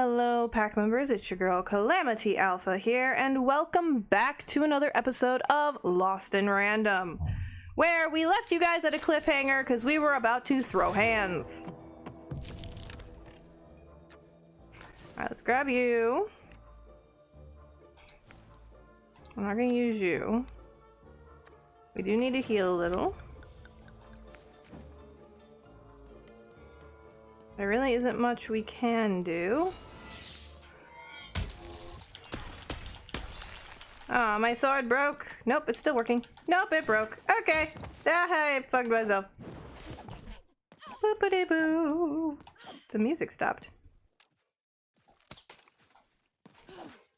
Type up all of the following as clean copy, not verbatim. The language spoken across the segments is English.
Hello, pack members. It's your girl Calamity Alpha here, and welcome back to another episode of Lost in Random, where we left you guys at a cliffhanger because we were about to throw hands. Alright, let's grab you. I'm not gonna use you. We do need to heal a little. There really isn't much we can do. Ah, my sword broke. Nope, it's still working. Nope, it broke. Okay. I fucked myself. Boopity boo. The music stopped.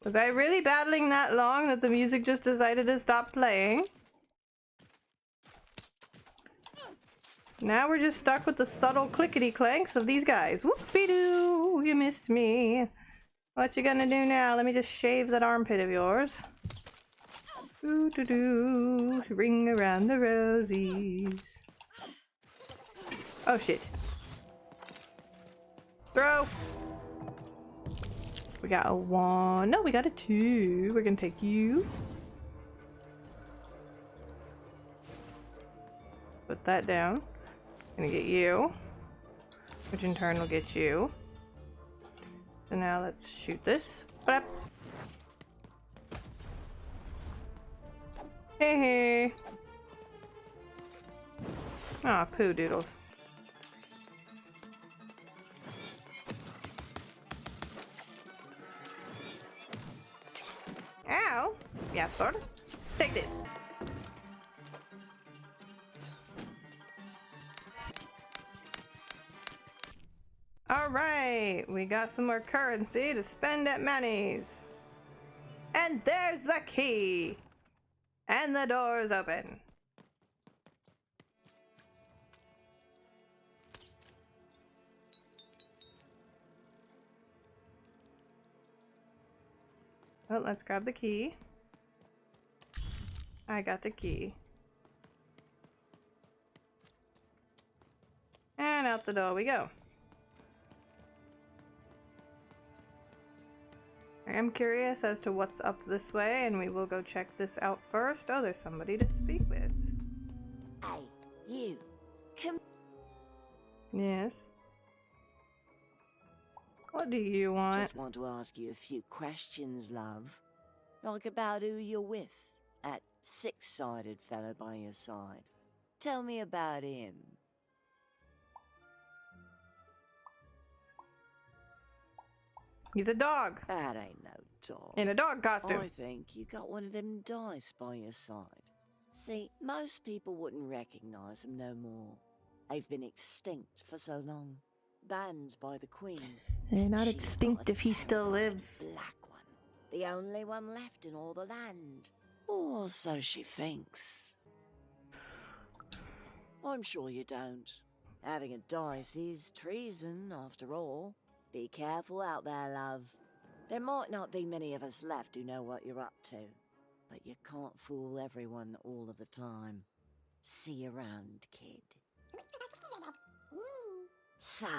Was I really battling that long that the music just decided to stop playing? Now we're just stuck with the subtle clickety clanks of these guys. Whoopie-doo, you missed me. What you gonna do now? Let me just shave that armpit of yours. Doo-doo-doo, ring around the rosies. Oh shit. Throw! We got a 1. No, we got a 2. We're gonna take you. Put that down. Gonna get you, which in turn will get you. So now let's shoot this. Blap. Hey, hey. Aw, poo doodles. Ow! Yes, Lord. Take this. Alright, we got some more currency to spend at Manny's. And there's the key! And the door's open. Well, let's grab the key. I got the key. And out the door we go. I am curious as to what's up this way, and we will go check this out first. Oh, there's somebody to speak with. Hey, you. Come. Yes. What do you want? Just want to ask you a few questions, love. Like about who you're with. That six-sided fellow by your side. Tell me about him. He's a dog. That ain't no dog. In a dog costume. I think you got one of them dice by your side. See, most people wouldn't recognize them no more. They've been extinct for so long. Banned by the Queen. They're not She's extinct got a if he still terrifying lives. Black one. The only one left in all the land. Or so she thinks. I'm sure you don't. Having a dice is treason, after all. Be careful out there, love. There might not be many of us left who know what you're up to. But you can't fool everyone all of the time. See you around, kid. So,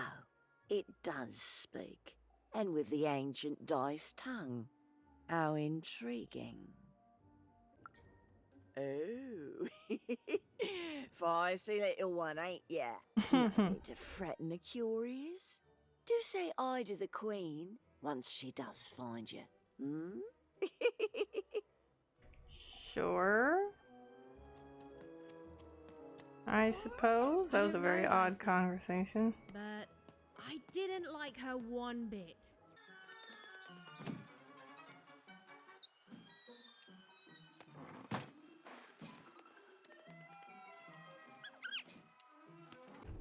it does speak. And with the ancient dice tongue. How intriguing. Oh. Feisty little one, ain't ya? No need to threaten the curious. Do say I to the Queen once she does find you. Hmm? Sure. I suppose. That was a very odd conversation. But I didn't like her one bit.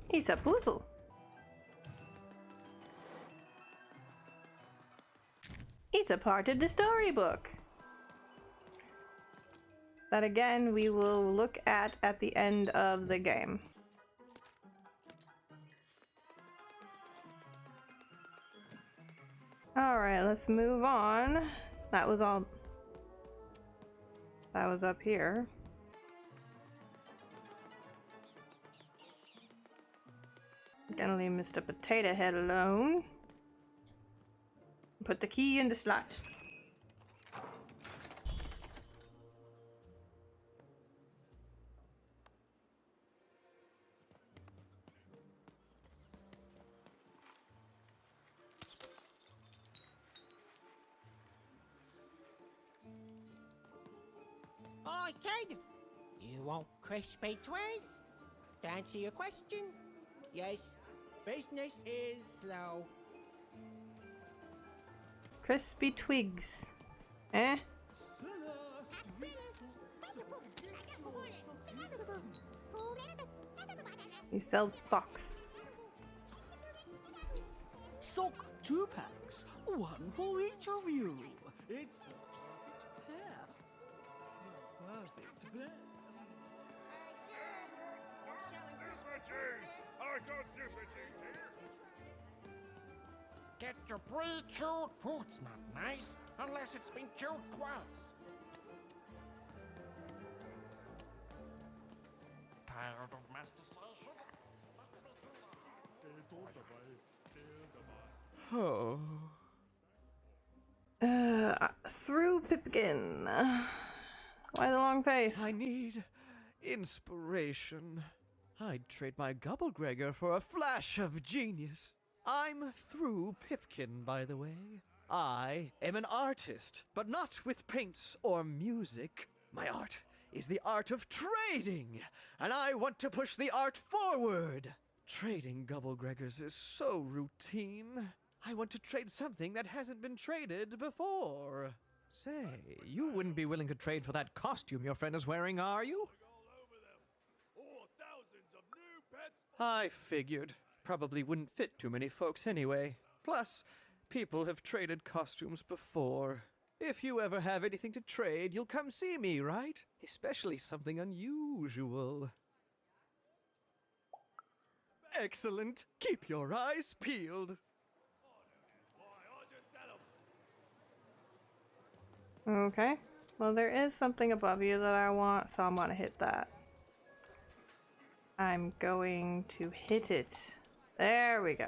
It's a puzzle. It's a part of the storybook. That again we will look at the end of the game. Alright, let's move on. That was all. That was up here. Gonna leave Mr. Potato Head alone. Put the key in the slot. Hi, kid. You want crispy twigs? To answer your question, yes, business is slow. Crispy twigs. Eh? He sells socks. Sock 2-packs, one for each of you. It's the perfect pair. I got super cheese here. Get your pre-chewed food's not nice unless it's been chewed twice. Tired of mastication? Oh. Through Pipkin. Why the long face? I need inspiration. I'd trade my Gubblegregor for a flash of genius. I'm through Pipkin, by the way. I am an artist, but not with paints or music. My art is the art of trading, and I want to push the art forward. Trading Gubblegregors is so routine. I want to trade something that hasn't been traded before. Say, you wouldn't be willing to trade for that costume your friend is wearing, are you? I figured. Probably wouldn't fit too many folks anyway. Plus, people have traded costumes before. If you ever have anything to trade, you'll come see me, right? Especially something unusual. Excellent. Keep your eyes peeled. Okay. Well, there is something above you that I want, so I'm gonna hit that. I'm going to hit it. There we go.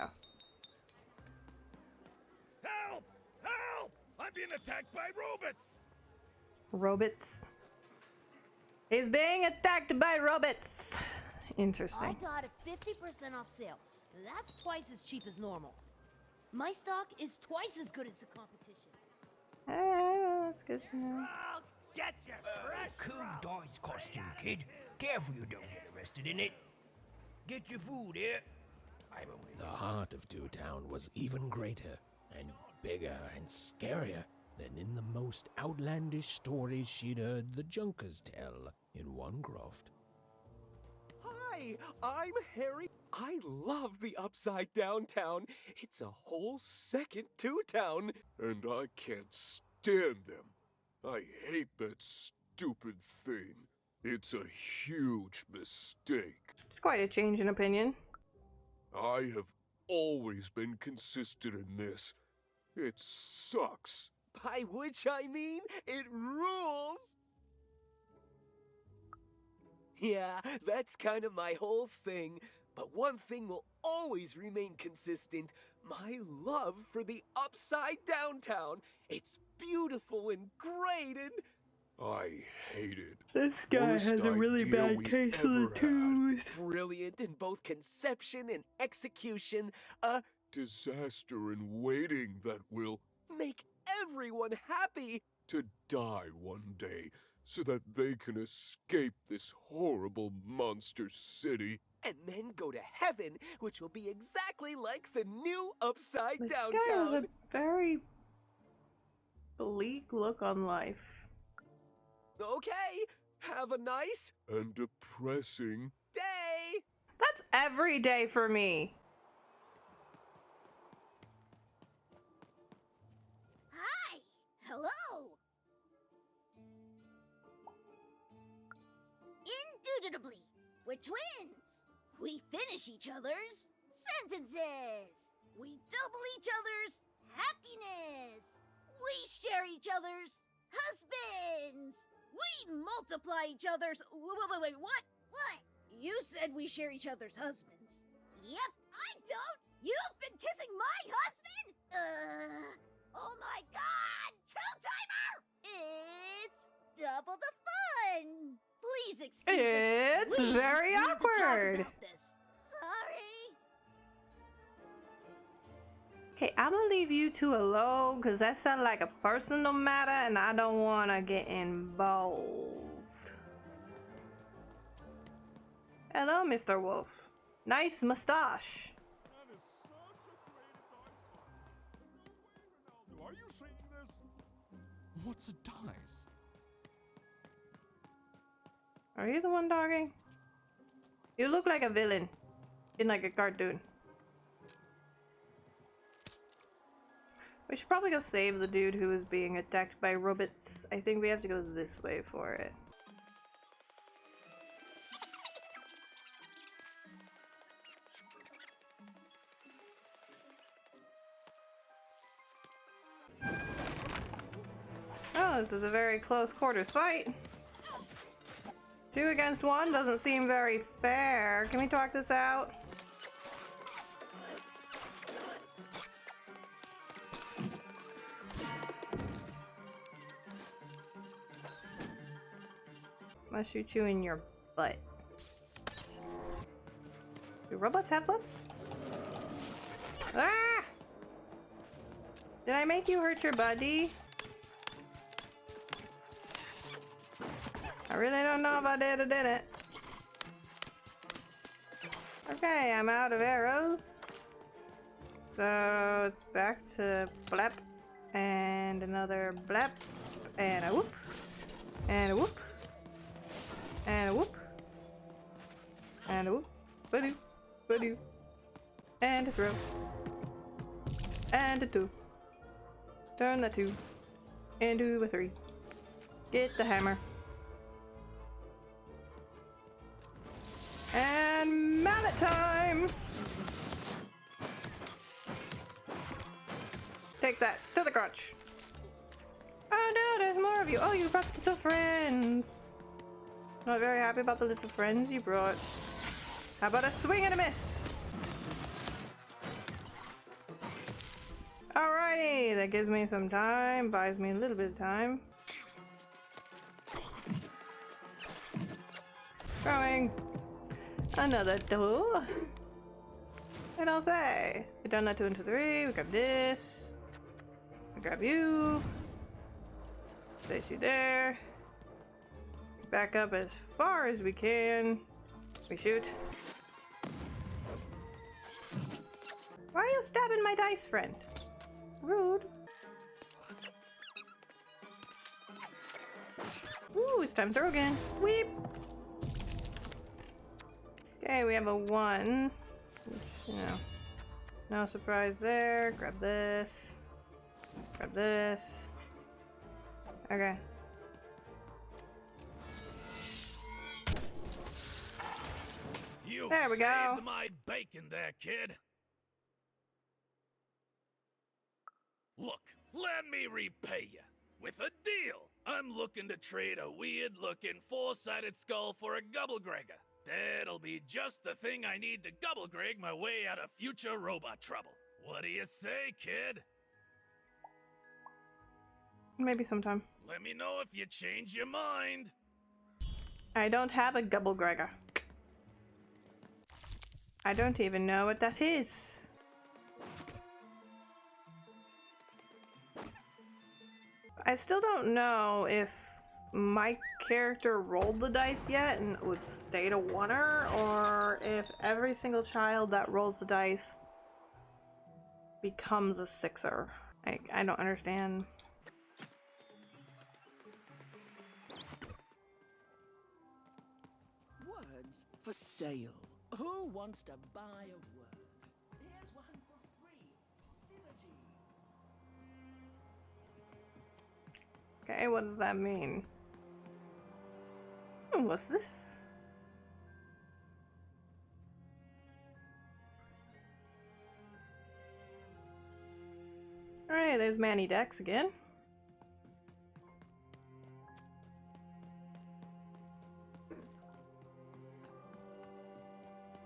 Help! Help! I'm being attacked by robots! Robots. He's being attacked by robots. Interesting. I got a 50% off sale. That's twice as cheap as normal. My stock is twice as good as the competition. That's good to know. I'll get you, fresh Cool dice costume, kid. Careful you don't get arrested in it. Get your food here. The heart of Two Town was even greater and bigger and scarier than in the most outlandish stories she'd heard the Junkers tell in one croft. Hi, I'm Harry. I love the Upside Downtown. It's a whole second Two Town. And I can't stand them. I hate that stupid thing. It's a huge mistake. It's quite a change in opinion. I have always been consistent in this. It sucks. By which I mean, it rules. Yeah, that's kind of my whole thing. But one thing will always remain consistent. My love for the Upside Downtown. It's beautiful and great and... I hate it. This guy Worst has a really idea bad we case of the ever had. twos. brilliant in both conception and execution. Disaster in waiting that will Make everyone happy. to die one day so that they can escape this horrible monster city. And then go to heaven, which will be exactly like the new Upside This guy has Downtown. a very bleak look on life. Okay, have a nice And depressing. day. That's every day for me. Hi! Hello! Indubitably, we're twins. We finish each other's sentences. We double each other's happiness. We share each other's husbands. We multiply each other's... Wait, what? What? You said we share each other's husbands. Yep, I don't. You've been kissing my husband? Double the fun! Please excuse It's us. We very need to talk awkward. about this. Sorry. Okay, I'm gonna leave you two alone because that sounds like a personal matter and I don't want to get involved. Hello, Mr. Wolf. Nice mustache. Are you seeing this? What's a dice? Are you the one talking? You look like a villain in like a cartoon. We should probably go save the dude who was being attacked by robots. I think we have to go this way for it. Oh, this is a very close quarters fight. 2 against 1 doesn't seem very fair. Can we talk this out? I'm gonna shoot you in your butt. Do robots have butts? Ah! Did I make you hurt your buddy? I really don't know if I did or didn't. Okay, I'm out of arrows. So it's back to blap. And another blap. And a whoop. And a whoop. And a whoop. And a whoop. Ba-doo. Ba-doo. And a throw. And a 2. Turn the 2 into a 3. Get the hammer. And mallet time! Take that to the crotch. Oh no, there's more of you. Oh, you brought little friends. Not very happy about the little friends you brought. How about a swing and a miss? Alrighty, that gives me some time, buys me a little bit of time. Throwing. Another 2. And I'll say, we done that 2 into 3. We grab this. We grab you. Place you there. Back up as far as we can. We shoot. Why are you stabbing my dice friend? Rude. Ooh, it's time to throw again. Weep. Okay, we have a 1, which, you know, no surprise there. Grab this. Grab this. Okay. You there we go. saved my bacon there, kid. Look, let me repay you with a deal. I'm looking to trade a weird-looking four-sided skull for a Gubblegregger. That'll be just the thing I need to Gubblegreg my way out of future robot trouble. What do you say, kid? Maybe sometime. Let me know if you change your mind. I don't have a Gubblegregger. I don't even know what that is. I still don't know if my character rolled the dice yet and would stay to 1er, or if every single child that rolls the dice becomes a 6er. I don't understand. Words for sale. Who wants to buy a word? Here's one for free. Syzygy. Okay, what does that mean? What's this? Alright, there's Manny Dex again.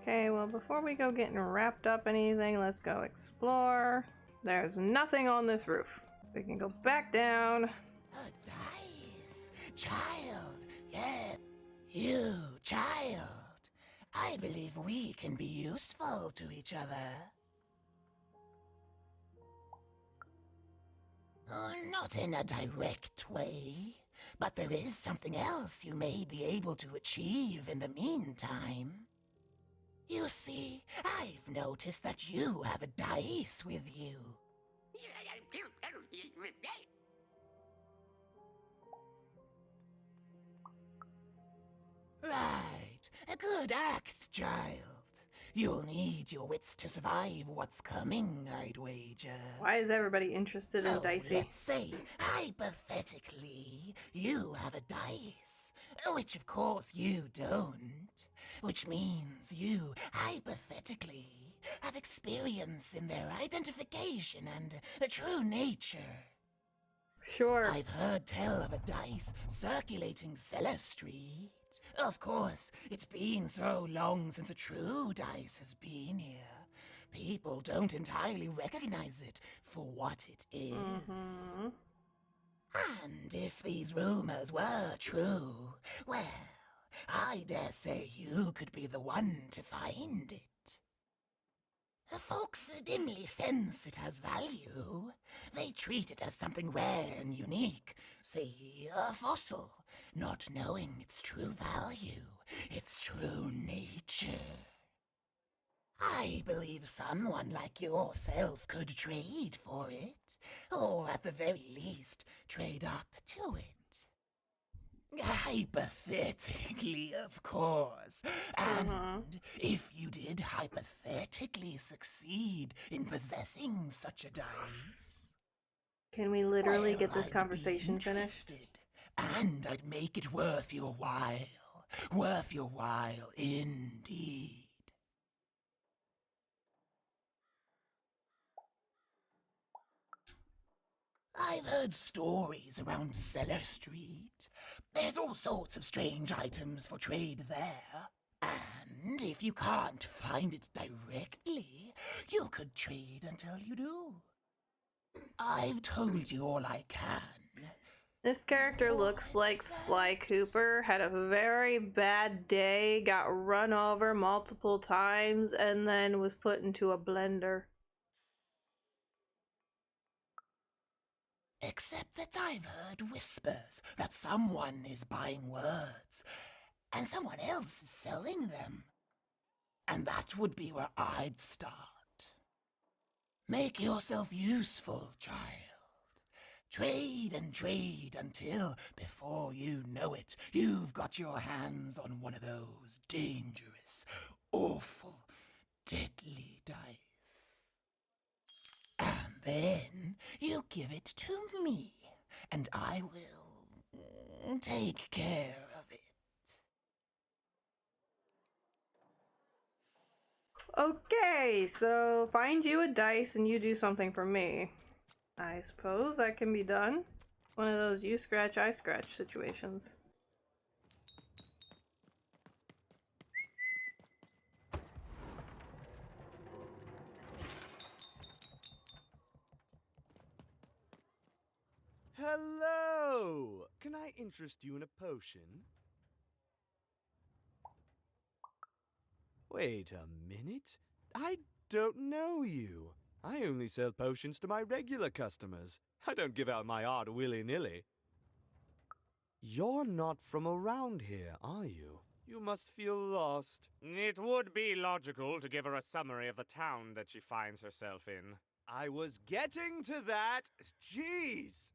Okay, well, before we go getting wrapped up anything, let's go explore. There's nothing on this roof. We can go back down. A dice. Child, yeah. You, child. I believe we can be useful to each other. Not in a direct way, but there is something else you may be able to achieve in the meantime. You see, I've noticed that you have a dice with you. Right, a good act, child. You'll need your wits to survive what's coming, I'd wager. Why is everybody interested in Dicey? Let's say, hypothetically, you have a dice, which of course you don't, which means you, hypothetically, have experience in their identification and true nature. Sure. I've heard tell of a dice circulating Cellar Street. Of course, it's been so long since a true dice has been here. People don't entirely recognize it for what it is. Mm-hmm. And if these rumors were true, well, I dare say you could be the one to find it. Folks dimly sense it has value. They treat it as something rare and unique, say a fossil, not knowing its true value, its true nature. I believe someone like yourself could trade for it, or at the very least, trade up to it. Hypothetically, of course. And if you did hypothetically succeed in possessing such a dice... Can we literally get this conversation finished? And I'd make it worth your while. Worth your while indeed. I've heard stories around Cellar Street. There's all sorts of strange items for trade there. And if you can't find it directly, you could trade until you do. I've told you all I can. This character looks like Sly Cooper, had a very bad day, got run over multiple times, and then was put into a blender. Except that I've heard whispers that someone is buying words, and someone else is selling them. And that would be where I'd start. Make yourself useful, child. Trade and trade until, before you know it, you've got your hands on one of those dangerous, awful, deadly dice. And then you give it to me, and I will take care of it. Okay, so find you a dice and you do something for me. I suppose that can be done. One of those you scratch, I scratch situations. Hello! Can I interest you in a potion? Wait a minute. I don't know you. I only sell potions to my regular customers. I don't give out my art willy-nilly. You're not from around here, are you? You must feel lost. It would be logical to give her a summary of the town that she finds herself in. I was getting to that. Jeez!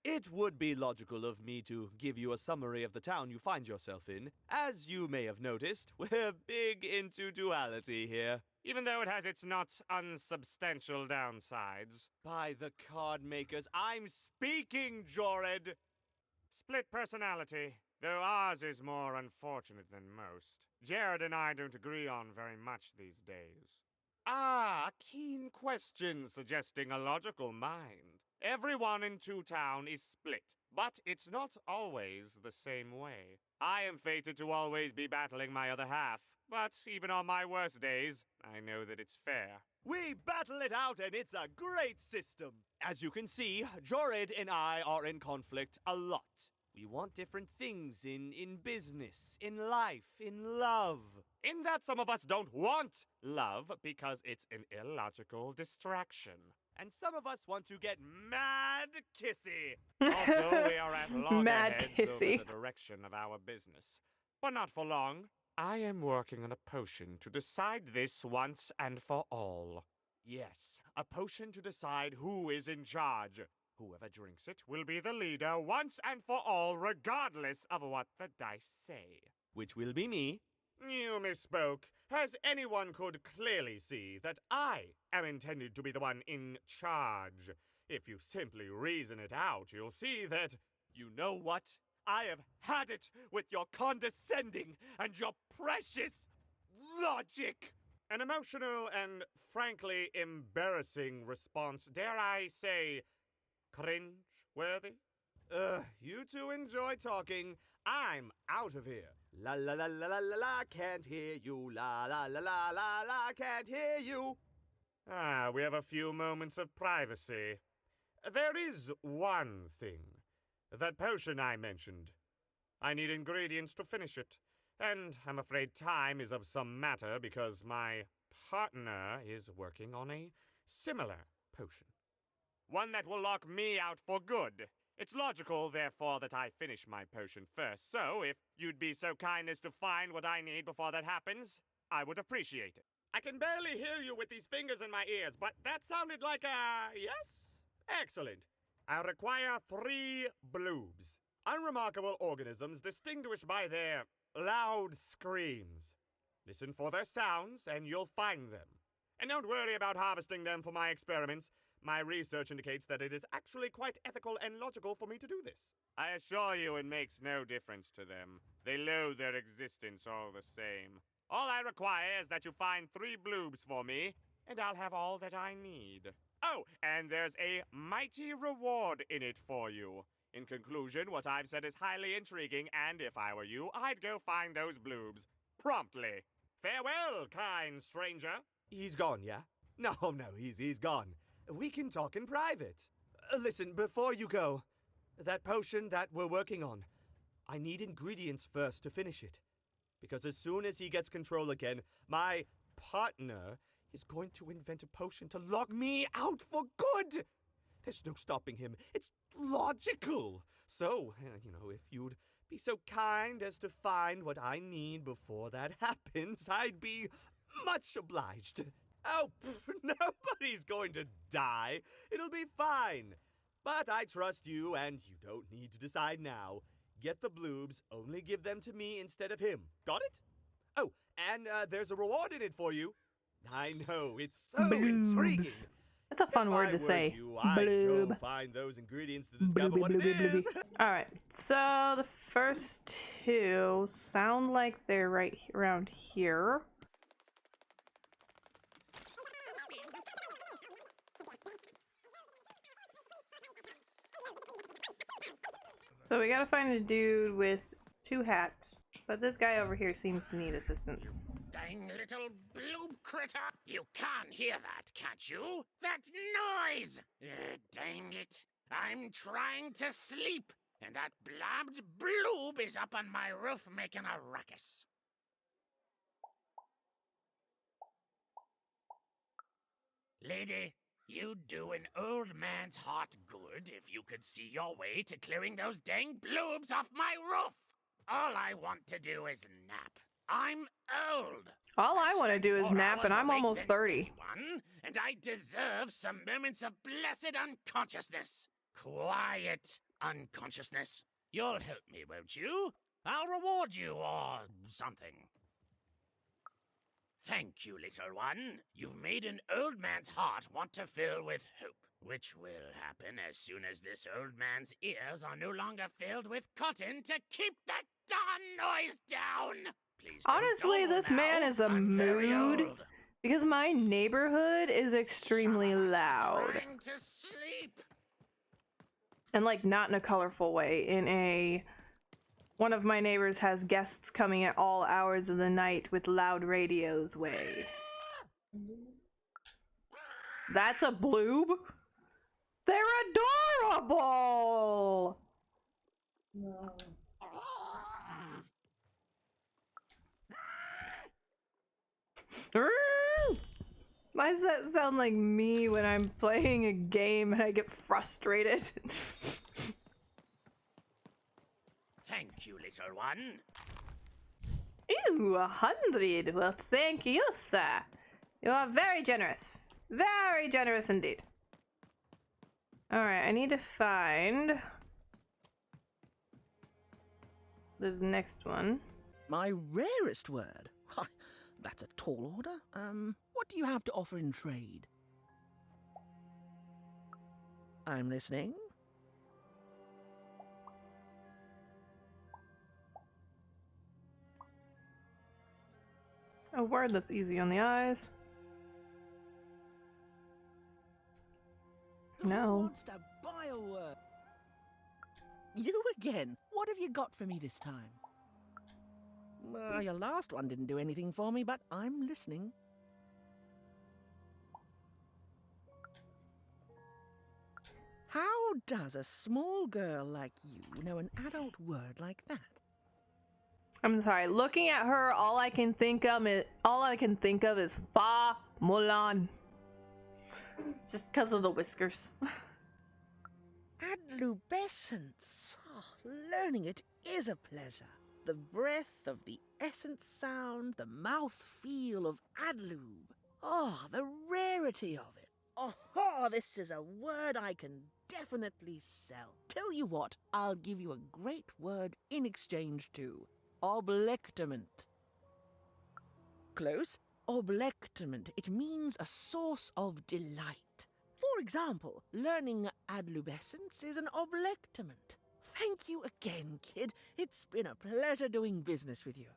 It would be logical of me to give you a summary of the town you find yourself in. As you may have noticed, we're big into duality here. Even though it has its not unsubstantial downsides. By the card makers, I'm speaking, Jorid! Split personality, though ours is more unfortunate than most. Jared and I don't agree on very much these days. Ah, a keen question suggesting a logical mind. Everyone in Two Town is split, but it's not always the same way. I am fated to always be battling my other half, but even on my worst days, I know that it's fair. We battle it out and it's a great system. As you can see, Jorid and I are in conflict a lot. We want different things in business, in life, in love. In that some of us don't want love because it's an illogical distraction. And some of us want to get mad kissy. Also, we are at Mad loggerheads kissy. over the direction of our business. But not for long. I am working on a potion to decide this once and for all. Yes, a potion to decide who is in charge. Whoever drinks it will be the leader once and for all, regardless of what the dice say. Which will be me. You misspoke, as anyone could clearly see that I am intended to be the one in charge. If you simply reason it out, you'll see that, you know what? I have had it with your condescending and your precious logic. An emotional and frankly embarrassing response, dare I say, cringe-worthy? You two enjoy talking. I'm out of here. La la la la la la la, can't hear you. La la la la la la, can't hear you. Ah, we have a few moments of privacy. There is one thing. That potion I mentioned. I need ingredients to finish it. And I'm afraid time is of some matter because my partner is working on a similar potion. One that will lock me out for good. It's logical, therefore, that I finish my potion first. So, if you'd be so kind as to find what I need before that happens, I would appreciate it. I can barely hear you with these fingers in my ears, but that sounded like a yes? Excellent. I require 3 bloobs. Unremarkable organisms distinguished by their loud screams. Listen for their sounds, and you'll find them. And don't worry about harvesting them for my experiments. My research indicates that it is actually quite ethical and logical for me to do this. I assure you it makes no difference to them. They loathe their existence all the same. All I require is that you find 3 bloobs for me, and I'll have all that I need. Oh, and there's a mighty reward in it for you. In conclusion, what I've said is highly intriguing, and if I were you, I'd go find those bloobs. Promptly. Farewell, kind stranger. He's gone, yeah? No, he's gone. We can talk in private. Listen, before you go, that potion that we're working on, I need ingredients first to finish it. Because as soon as he gets control again, my partner is going to invent a potion to lock me out for good. There's no stopping him. It's logical. So, if you'd be so kind as to find what I need before that happens, I'd be much obliged. Oh, nobody's going to die. It'll be fine. But I trust you, and you don't need to decide now. Get the bloobs, only give them to me instead of him. Got it? Oh, and there's a reward in it for you. I know, it's so intriguing. That's a fun word to say. Bloob. Go find those ingredients to discover what it is. Alright, so the first 2 sound like they're right around here. So we gotta find a dude with 2 hats, but this guy over here seems to need assistance. Dang little bloob critter! You can't hear that, can't you? That noise! Dang it! I'm trying to sleep, and that blabbed bloob is up on my roof making a ruckus. Lady, you'd do an old man's heart good if you could see your way to clearing those dang bloobs off my roof. All I want to do is nap. I'm old. All I want to do is nap, and I'm almost 30. And I deserve some moments of blessed unconsciousness. Quiet unconsciousness. You'll help me, won't you? I'll reward you or something. Thank you, little one. You've made an old man's heart want to fill with hope, which will happen as soon as this old man's ears are no longer filled with cotton to keep that darn noise down. Please honestly, this man is a mood because my neighborhood is extremely loud. Trying to sleep. And like not in a colorful way, one of my neighbors has guests coming at all hours of the night with loud radios way. That's a bloob? They're adorable! No. Why does that sound like me when I'm playing a game and I get frustrated? Thank you, little one. Ew, 100. Well, thank you, sir. You are very generous. Very generous indeed. Alright, I need to find this next one. My rarest word? Why, that's a tall order. What do you have to offer in trade? I'm listening. A word that's easy on the eyes. No. Who wants to buy a word? You again. What have you got for me this time? Your last one didn't do anything for me, but I'm listening. How does a small girl like you know an adult word like that? I'm sorry. Looking at her, all I can think of is Fa Mulan. Just because of the whiskers. Adlubescence. Oh, learning it is a pleasure. The breath of the essence sound, the mouth feel of adlube. Oh, the rarity of it. Oh, this is a word I can definitely sell. Tell you what, I'll give you a great word in exchange too. Oblectament. Close. Oblectament. It means a source of delight. For example, learning adlubescence is an oblectament. Thank you again, kid. It's been a pleasure doing business with you.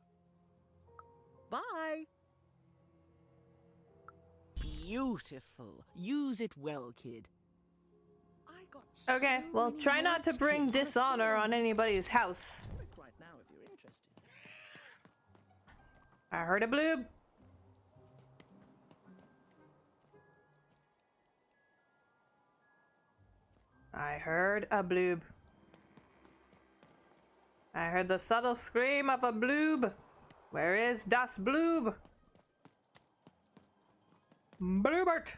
Bye. Beautiful. Use it well, kid. Okay, well, try not to bring dishonor on anybody's house. Right now, if you're interested. I heard a bloob. I heard a bloob. I heard the subtle scream of a bloob. Where is das bloob? Bloobert.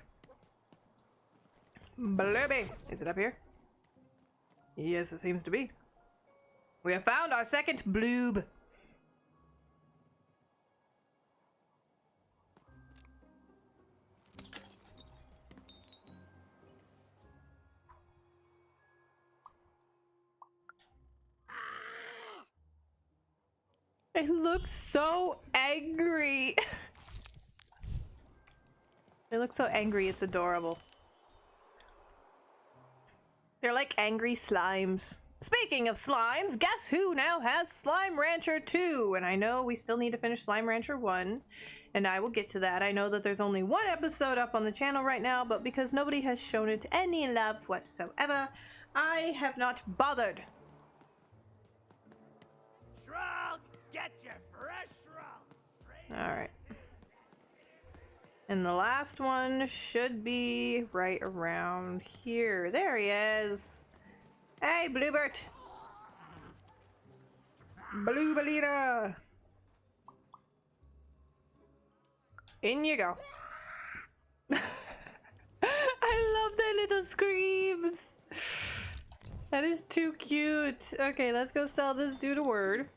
Blooby. Is it up here? Yes, it seems to be. We have found our second bloob. It looks so angry. They look so angry, it's adorable. They're like angry slimes. Speaking of slimes, guess who now has Slime Rancher 2? And I know we still need to finish Slime Rancher 1, and I will get to that. I know that there's only one episode up on the channel right now, but because nobody has shown it any love whatsoever, I have not bothered. Shrug! Get your fresh shrug! Alright. And the last one should be right around here. There he is. Hey, Bluebert. Bluebelina. In you go. I love their little screams. That is too cute. Okay, let's go sell this dude a word.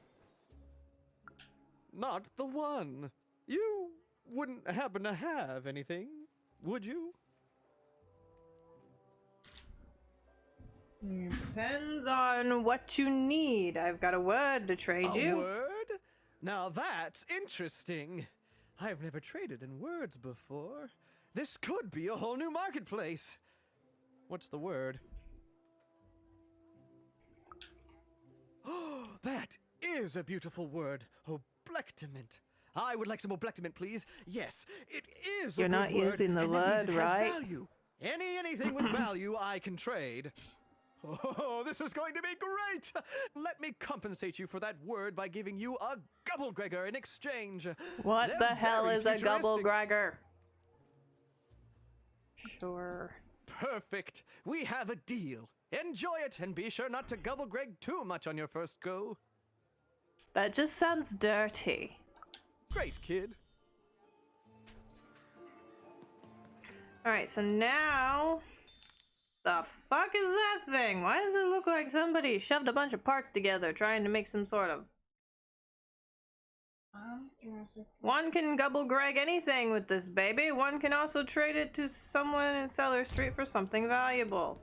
Not the one. You wouldn't happen to have anything, would you? Depends on what you need. I've got a word to trade you. A word? Now that's interesting. I've never traded in words before. This could be a whole new marketplace. What's the word? Oh, that is a beautiful word. Oblectament. I would like some oblectament, please. Yes, it is a You're good not word, using the and that means word, it has right? value. Anything with value I can trade. Oh, this is going to be great! Let me compensate you for that word by giving you a Gubblegregor in exchange. What They're the hell very is a futuristic. Gubblegregor? Sure. Perfect. We have a deal. Enjoy it, and be sure not to Gubblegreg too much on your first go. That just sounds dirty. Great, kid. Alright, so now... The fuck is that thing? Why does it look like somebody shoved a bunch of parts together trying to make some sort of... One can gobble Greg anything with this baby. One can also trade it to someone in Cellar Street for something valuable.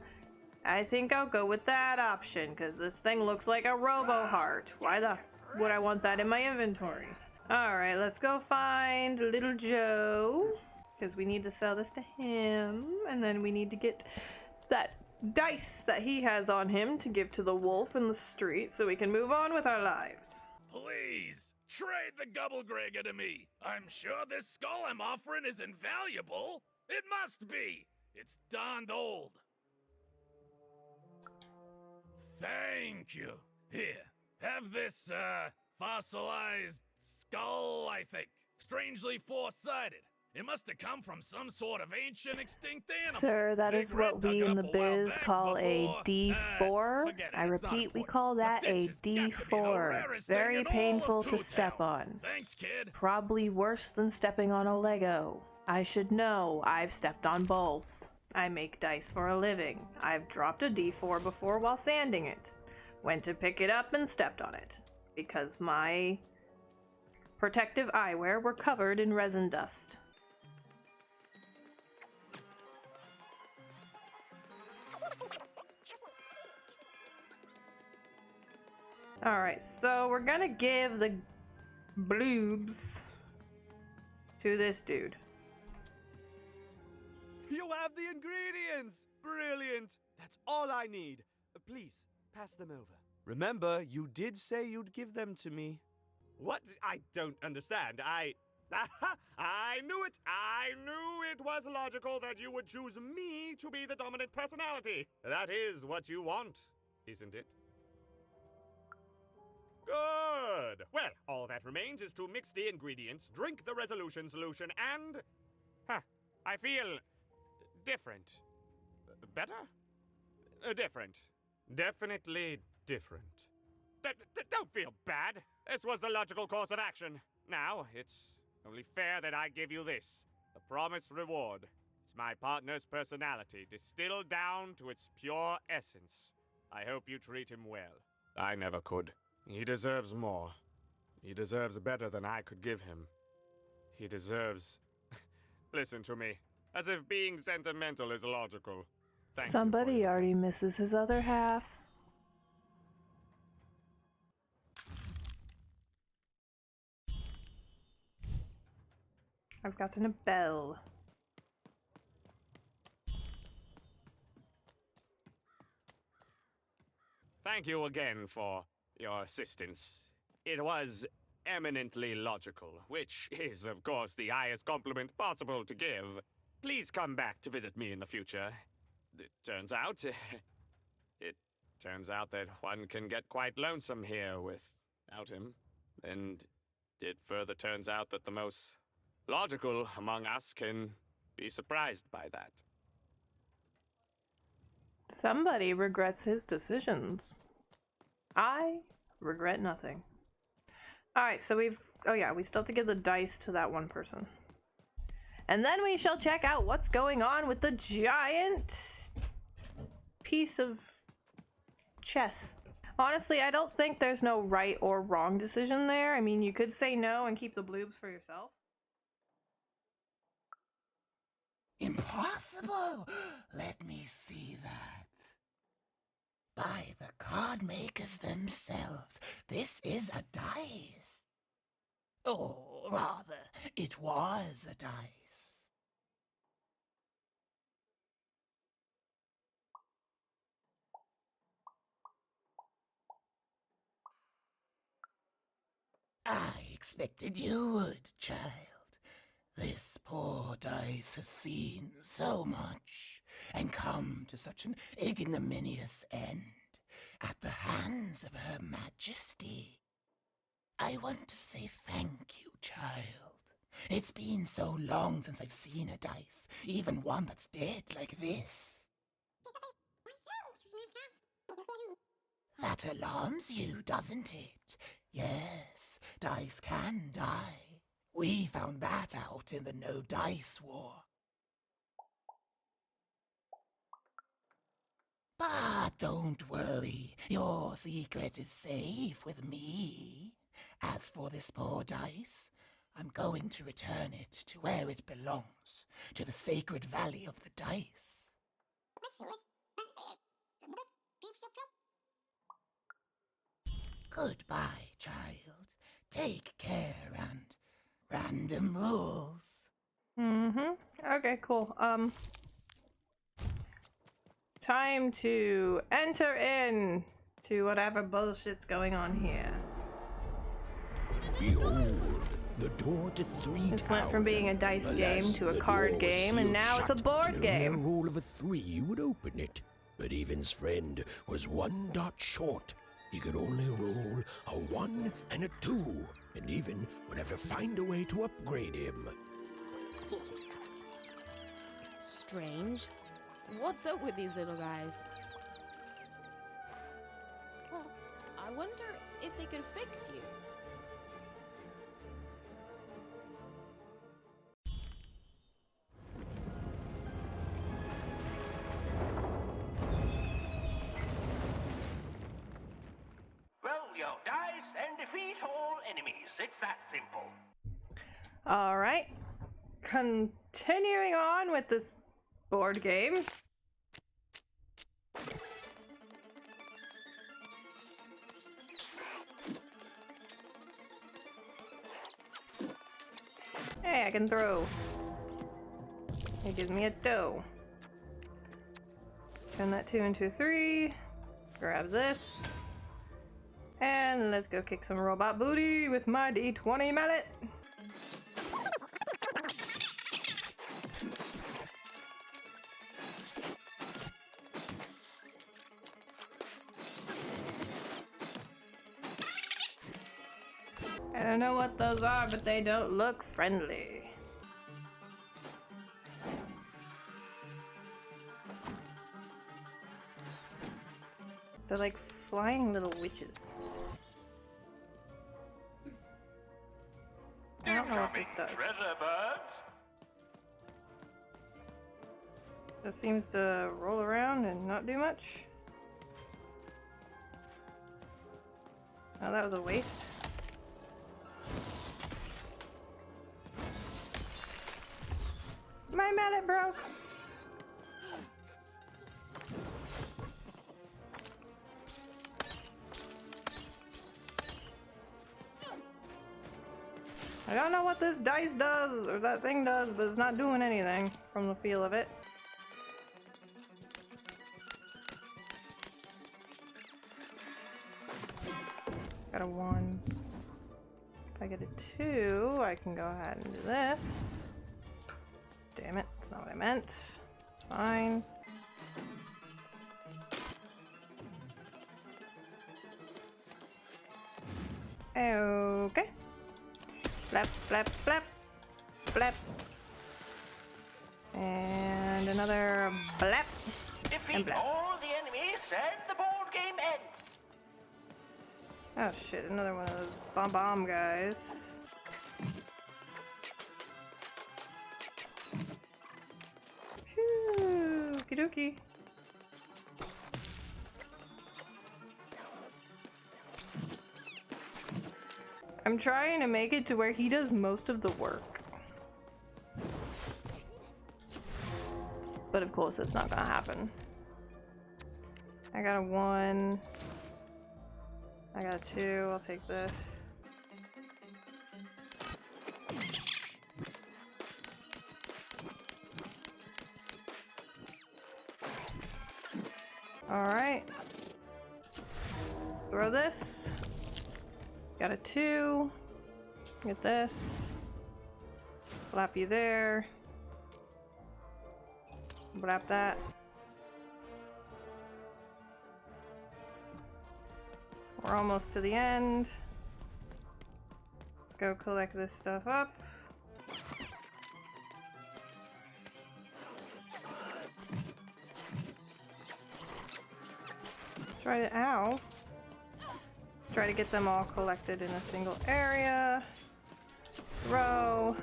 I think I'll go with that option, because this thing looks like a robo-heart. Why the would I want that in my inventory? Alright, let's go find Little Joe, because we need to sell this to him, and then we need to get that dice that he has on him to give to the wolf in the street so we can move on with our lives. Please, trade the Gubblegregger to me. I'm sure this skull I'm offering is invaluable. It must be. It's darned old. Thank you. Here, have this, fossilized skull, I think. Strangely four-sided. It must have come from some sort of ancient extinct animal. Sir, that is what we in the biz call a D4. I repeat, we call that a D4. Very painful to step on. Thanks, kid. Probably worse than stepping on a Lego. I should know, I've stepped on both. I make dice for a living. I've dropped a D4 before while sanding it. Went to pick it up and stepped on it. Because my protective eyewear were covered in resin dust. Alright, so we're gonna give the bloobs to this dude. You have the ingredients! Brilliant! That's all I need. Please, pass them over. Remember, you did say you'd give them to me. What? I don't understand. I knew it! I knew it was logical that you would choose me to be the dominant personality. That is what you want, isn't it? Good! Well, all that remains is to mix the ingredients, drink the resolution solution, and... I feel... different. Better? Different. Definitely different. Don't feel bad. This was the logical course of action. Now, it's only fair that I give you this. The promised reward. It's my partner's personality, distilled down to its pure essence. I hope you treat him well. I never could. He deserves more. He deserves better than I could give him. He deserves... Listen to me. As if being sentimental is logical. Thank Somebody already misses his other half. I've gotten a bell. Thank you again for your assistance. It was eminently logical, which is, of course, the highest compliment possible to give. Please come back to visit me in the future. It turns out that one can get quite lonesome here without him. And it further turns out that the most logical among us can be surprised by that. Somebody regrets his decisions. I regret nothing. Alright, so we still have to give the dice to that one person. And then we shall check out what's going on with the giant piece of chess. Honestly, I don't think there's no right or wrong decision there. I mean, you could say no and keep the bloobs for yourself. Impossible! Let me see that. By the card makers themselves, this is a dice. Or rather, it was a dice. I expected you would, child. This poor dice has seen so much, and come to such an ignominious end at the hands of Her Majesty. I want to say thank you, child. It's been so long since I've seen a dice, even one that's dead like this. That alarms you, doesn't it? Yes, dice can die. We found that out in the No Dice War. don't worry. Your secret is safe with me. As for this poor dice, I'm going to return it to where it belongs, to the sacred valley of the dice. Goodbye, child. Take care and random rules. Okay, cool. Time to enter in to whatever bullshit's going on here. Behold, the door to Three This went from being a dice game Alas, to a the card door game, and sealed now it's a shut, board and only game. a roll of a 3 would open it. But Evan's friend was 1 dot short. He could only roll a 1 and a 2, and Evan would have to find a way to upgrade him. Strange. What's up with these little guys? Well, I wonder if they could fix you. Roll your dice and defeat all enemies. It's that simple. Alright. Continuing on with this board game. Hey, I can throw. It gives me a dough. Turn that 2 into a 3. Grab this. And let's go kick some robot booty with my D20 mallet. I don't know what those are, but they don't look friendly. They're like flying little witches. I don't know what this does. Treasure birds. This seems to roll around and not do much. Oh, that was a waste. My mallet broke. I don't know what this dice does, or that thing does, but it's not doing anything from the feel of it. Got a 1. If I get a 2, I can go ahead and do this. Damn it, that's not what I meant. It's fine. Okay. Flap, flap, flap, flap. And another blap. Defeat And blap. all the enemies and the board game ends. Oh shit, another one of those bomb guys. Phew, okie dokie. I'm trying to make it to where he does most of the work. But of course that's not gonna happen. I got a 1. I got a 2, I'll take this. Alright. Let's throw this. Got a 2. Get this. Blap you there. Blap that. We're almost to the end. Let's go collect this stuff up. Try to, ow. Let's try to get them all collected in a single area. Throw.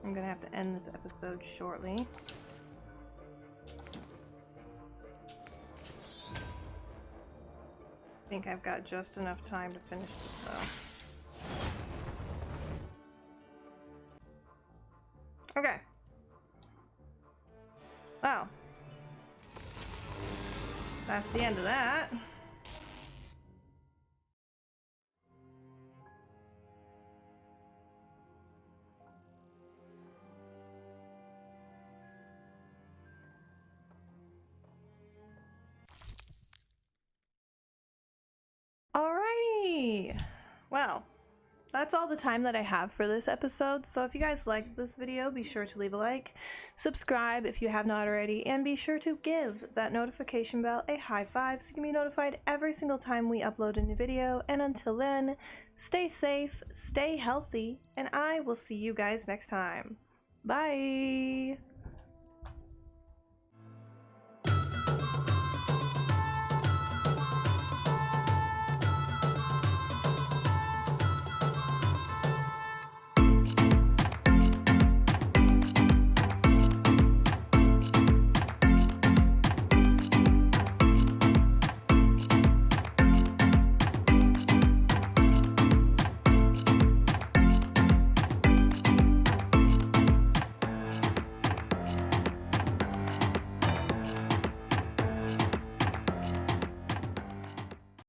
I'm gonna have to end this episode shortly. think I've got just enough time to finish this though. Okay. Well. That's the end of that. Alrighty. Well, that's all the time that I have for this episode. So if you guys liked this video, be sure to leave a like, subscribe if you have not already, and be sure to give that notification bell a high five so you can be notified every single time we upload a new video. And until then, stay safe, stay healthy, and I will see you guys next time. Bye!